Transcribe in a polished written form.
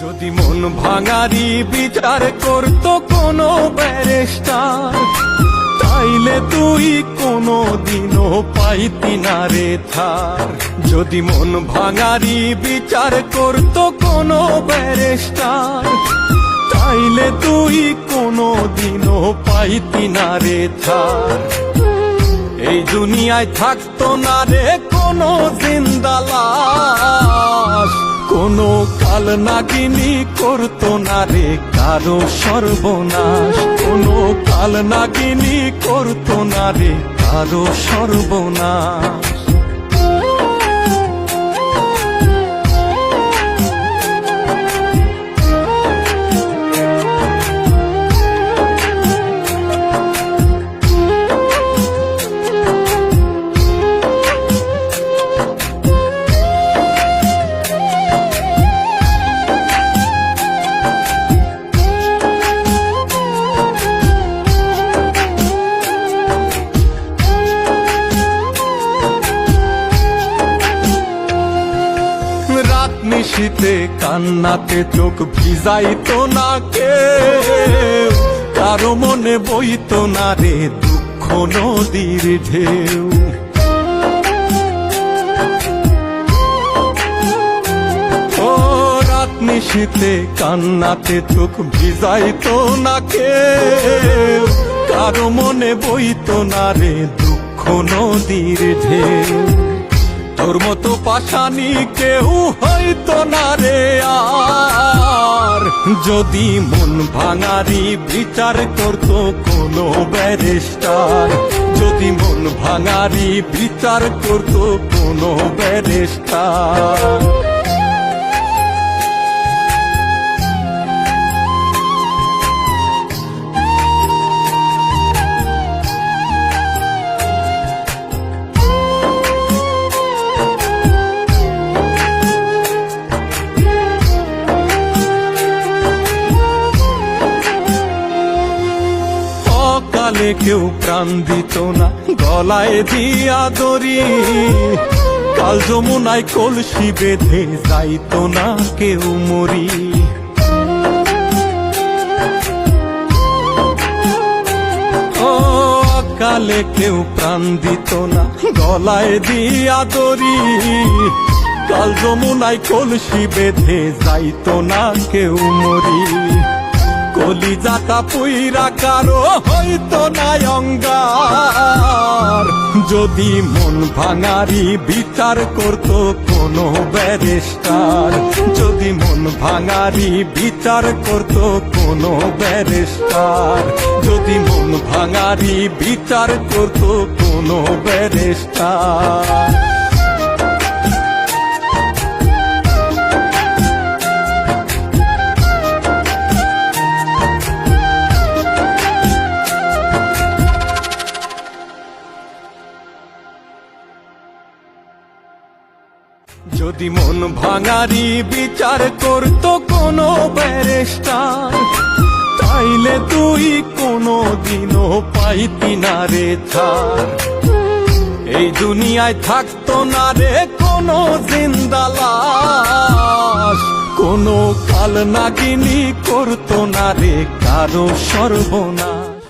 যদি মন ভাঙারি বিচার করতো কোনো ব্যারিস্টার, তাইলে তুই কোনো দিনও পাইতি না রে থার। যদি মন ভাঙারি বিচার করতো কোনো ব্যারিস্টার, তাইলে তুই কোনো দিনও পাইতি না রে থার। এই দুনিয়ায় থাকতো না রে কোনো জিন্দা লাশ, কোনো কাল নাগিনী করতো না রে কারো সর্বনাশ, কোনো কাল নাগিনী করতো না রে কারো সর্বনাশ। নিশীতে কান্নাতে চোখ ভিজাইতো না কেউ, কারো মনে বইতো না রে দুঃখ নদীর ঢেউ। ও রাত নিশীতে কান্নাতে চোখ ভিজাইতো না কেউ, কারো মনে বইতো না রে দুঃখ নদীর ঢেউ। তোর মতো পাশানি কেউ হইতো না রে আর, যদি মন ভাঙারি বিচার করতো কোনো ব্যারিস্টার, যদি মন ভাঙারি বিচার করতো কোনো ব্যারিস্টার। কালে কেউ প্রাণ দিত না গলায় দিয়া দড়ি, কাল যমুনায় কলসি বেঁধে যাইতো না কেউ মরি। ও কালে কেউ প্রাণ দিত না গলায় দিয়া দড়ি, কাল যমুনায় কলসি বেঁধে যাইতো না কেউ মরি। কলিজাটা পুইরা কারো হইতো না অঙ্গার, যদি মন ভাঙারি বিচার করতো কোনো ব্যারিস্টার, যদি মন ভাঙারি বিচার করতো কোনো ব্যারিস্টার, যদি মন ভাঙারি বিচার করতো কোনো ব্যারিস্টার। যদি মন ভাঙারি বিচার করতো কোনো ব্যারিস্টার, তাইলে তুই কোনো দিনও পাইতি না রে থার। এই দুনিয়ায় থাকতো না রে কোনো জিন্দা লাশ, কোনো কাল নাগিনী করতো না রে কারো সর্বনাশ।